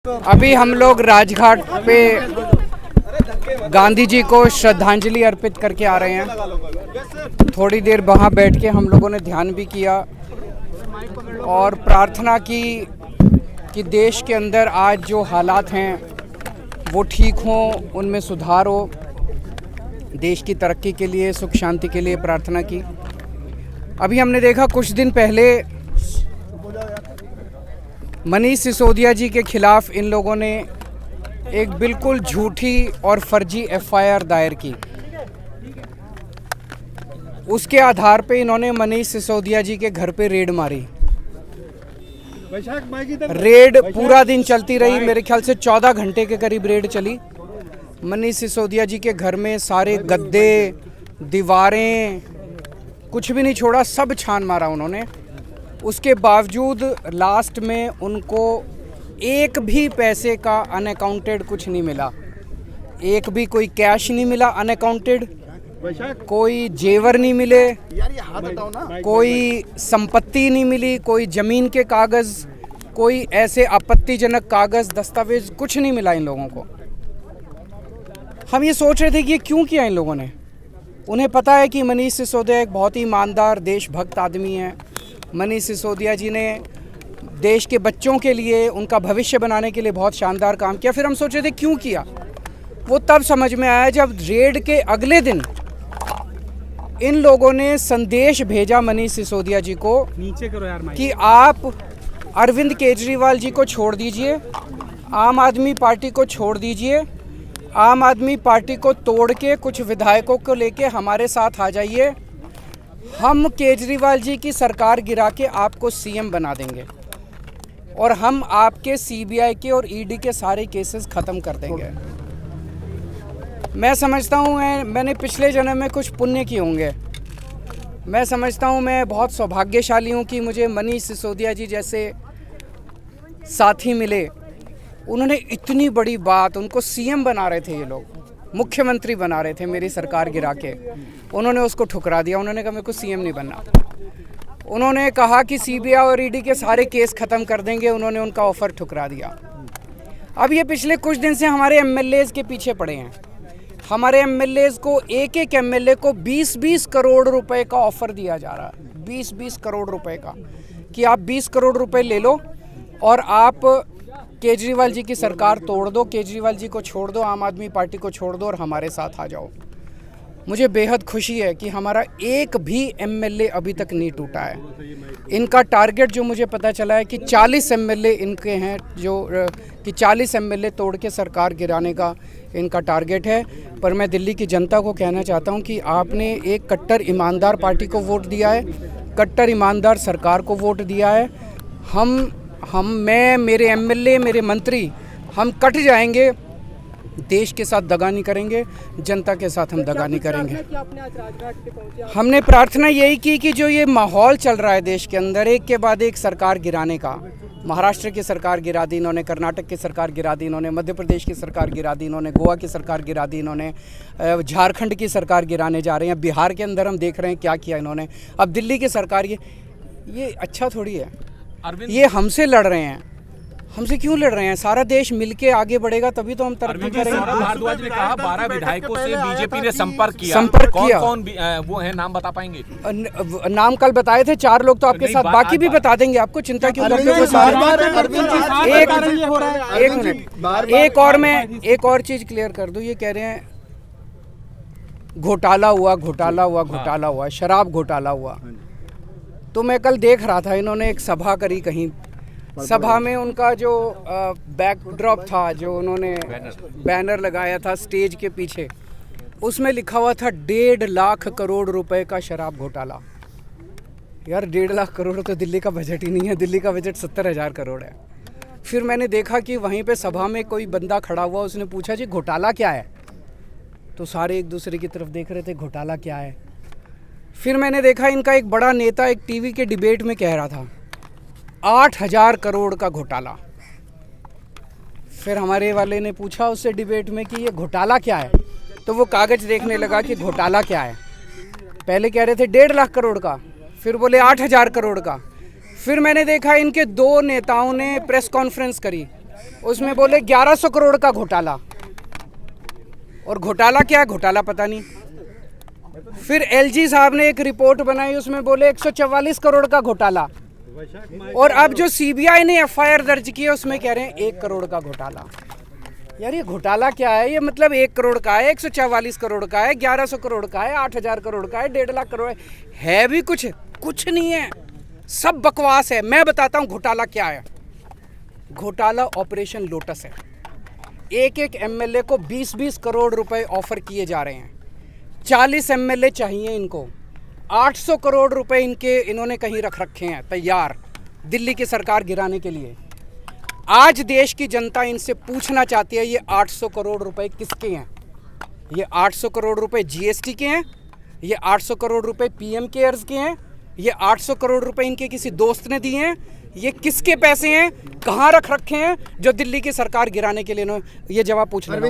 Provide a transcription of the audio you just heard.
अभी हम लोग राजघाट पे गांधी जी को श्रद्धांजलि अर्पित करके आ रहे हैं। थोड़ी देर वहाँ बैठ के हम लोगों ने ध्यान भी किया और प्रार्थना की कि देश के अंदर आज जो हालात हैं वो ठीक हों, उनमें सुधार हो। देश की तरक्की के लिए, सुख शांति के लिए प्रार्थना की। अभी हमने देखा कुछ दिन पहले मनीष सिसोदिया जी के खिलाफ इन लोगों ने एक बिल्कुल झूठी और फर्जी एफआईआर दायर की। उसके आधार पे इन्होंने मनीष सिसोदिया जी के घर पे रेड मारी। रेड पूरा दिन चलती रही, मेरे ख्याल से 14 घंटे के करीब रेड चली। मनीष सिसोदिया जी के घर में सारे गद्दे, दीवारें, कुछ भी नहीं छोड़ा, सब छान मारा उन्होंने। उसके बावजूद लास्ट में उनको एक भी पैसे का अनअकाउंटेड कुछ नहीं मिला। एक भी कोई कैश नहीं मिला अनअकाउंटेड, कोई जेवर नहीं मिले, कोई संपत्ति नहीं मिली, कोई ज़मीन के कागज़, कोई ऐसे आपत्तिजनक कागज़, दस्तावेज कुछ नहीं मिला इन लोगों को। हम ये सोच रहे थे कि ये क्यों किया इन लोगों ने। उन्हें पता है कि मनीष सिसोदिया एक बहुत ही ईमानदार, देशभक्त आदमी है। मनीष सिसोदिया जी ने देश के बच्चों के लिए, उनका भविष्य बनाने के लिए बहुत शानदार काम किया। फिर हम सोच रहे थे क्यों किया। वो तब समझ में आया जब रेड के अगले दिन इन लोगों ने संदेश भेजा मनीष सिसोदिया जी को, नीचे करो यार कि आप अरविंद केजरीवाल जी को छोड़ दीजिए, आम आदमी पार्टी को छोड़ दीजिए, आम आदमी पार्टी को तोड़ के कुछ विधायकों को लेके हमारे साथ आ जाइए। हम केजरीवाल जी की सरकार गिरा के आपको सीएम बना देंगे और हम आपके सीबीआई के और ईडी के सारे केसेस ख़त्म कर देंगे। मैं समझता हूँ मैंने पिछले जन्म में कुछ पुण्य किए होंगे। मैं समझता हूँ मैं बहुत सौभाग्यशाली हूँ कि मुझे मनीष सिसोदिया जी जैसे साथी मिले। उन्होंने इतनी बड़ी बात, उनको सीएम बना रहे थे ये लोग, मुख्यमंत्री बना रहे थे मेरी सरकार गिरा के, उन्होंने उसको ठुकरा दिया। उन्होंने कहा मेरे को सीएम नहीं बनना। उन्होंने कहा कि सीबीआई और ईडी के सारे केस ख़त्म कर देंगे, उन्होंने उनका ऑफ़र ठुकरा दिया। अब ये पिछले कुछ दिन से हमारे एमएलएज़ के पीछे पड़े हैं। हमारे एमएलएज़ को एक एक एमएलए को 20-20 करोड़ रुपए का ऑफ़र दिया जा रहा है। 20-20 करोड़ रुपए का, कि आप 20 करोड़ रुपए ले लो और आप केजरीवाल जी की सरकार तोड़ दो, केजरीवाल जी को छोड़ दो, आम आदमी पार्टी को छोड़ दो और हमारे साथ आ जाओ। मुझे बेहद खुशी है कि हमारा एक भी एमएलए अभी तक नहीं टूटा है। इनका टारगेट जो मुझे पता चला है कि 40 एमएलए इनके हैं, जो कि 40 एमएलए तोड़ के सरकार गिराने का इनका टारगेट है। पर मैं दिल्ली की जनता को कहना चाहता हूं कि आपने एक कट्टर ईमानदार पार्टी को वोट दिया है, कट्टर ईमानदार सरकार को वोट दिया है। मैं, मेरे एमएलए, मेरे मंत्री, हम कट जाएंगे, देश के साथ दगा नहीं करेंगे, जनता के साथ हम दगा नहीं करेंगे। हमने प्रार्थना यही की कि जो ये माहौल चल रहा है देश के अंदर, एक के बाद एक सरकार गिराने का, महाराष्ट्र की सरकार गिरा दी इन्होंने, कर्नाटक की सरकार गिरा दी इन्होंने, मध्य प्रदेश की सरकार गिरा दी इन्होंने, गोवा की सरकार गिरा दी इन्होंने, झारखंड की सरकार गिराने जा रहे हैं, बिहार के अंदर हम देख रहे हैं क्या किया इन्होंने, अब दिल्ली की सरकार। ये अच्छा थोड़ी है। ये हमसे लड़ रहे हैं। हमसे क्यों लड़ रहे हैं? सारा देश मिलके आगे बढ़ेगा तभी तो हम तरक्की करेंगे। भारद्वाज ने कहा 12 विधायकों से बीजेपी ने संपर्क किया। कौन वो है, नाम बता पाएंगे? नाम कल बताए थे 4 लोग, तो आपके साथ बाकी भी बता देंगे। आपको चिंता क्यों करते हो? एक मिनट, एक और चीज क्लियर कर दूं। ये कह रहे हैं घोटाला हुआ, शराब घोटाला हुआ। तो मैं कल देख रहा था, इन्होंने एक सभा करी कहीं, सभा में उनका जो बैकड्रॉप था, जो उन्होंने बैनर लगाया था स्टेज के पीछे, उसमें लिखा हुआ था 1.5 लाख करोड़ रुपए का शराब घोटाला। यार 1.5 लाख करोड़ तो दिल्ली का बजट ही नहीं है। दिल्ली का बजट 70,000 करोड़ है। फिर मैंने देखा कि वहीं पे सभा में कोई बंदा खड़ा हुआ, उसने पूछा जी घोटाला क्या है? तो सारे एक दूसरे की तरफ देख रहे थे, घोटाला क्या है। फिर मैंने देखा इनका एक बड़ा नेता एक टीवी के डिबेट में कह रहा था 8,000 करोड़ का घोटाला। फिर हमारे वाले ने पूछा उससे डिबेट में कि ये घोटाला क्या है, तो वो कागज़ देखने लगा कि घोटाला क्या है। पहले कह रहे थे 1.5 लाख करोड़ का, फिर बोले 8,000 करोड़ का। फिर मैंने देखा इनके 2 नेताओं ने प्रेस कॉन्फ्रेंस करी उसमें बोले 1100 करोड़ का घोटाला, और घोटाला क्या है, घोटाला पता नहीं। फिर एलजी साहब ने एक रिपोर्ट बनाई, उसमें बोले 144 करोड़ का घोटाला, और अब जो सीबीआई ने एफआईआर दर्ज की है उसमें कह रहे हैं 1 करोड़ का घोटाला। यार ये घोटाला क्या है? ये मतलब 1 करोड़ का है, 144 करोड़ का है, 1100 करोड़ का है, 8000 करोड़ का है, 1.5 लाख करोड़ है भी कुछ नहीं है, सब बकवास है। मैं बताता हूँ घोटाला क्या है। घोटाला ऑपरेशन लोटस है। एक एमएलए को 20-20 करोड़ रुपए ऑफर किए जा रहे हैं। 40 एमएलए चाहिए इनको, 800 करोड़ रुपए इन्होंने कहीं रख रखे हैं तैयार दिल्ली की सरकार गिराने के लिए। आज देश की जनता इनसे पूछना चाहती है, ये 800 करोड़ रुपए किसके हैं? ये 800 करोड़ रुपए जीएसटी के हैं? ये 800 करोड़ रुपए पीएम केयर्स के हैं? ये 800 करोड़ रुपए इनके किसी दोस्त ने दिए हैं? ये किसके पैसे हैं, कहाँ रख रखे हैं, जो दिल्ली की सरकार गिराने के लिए ये जवाब पूछना है।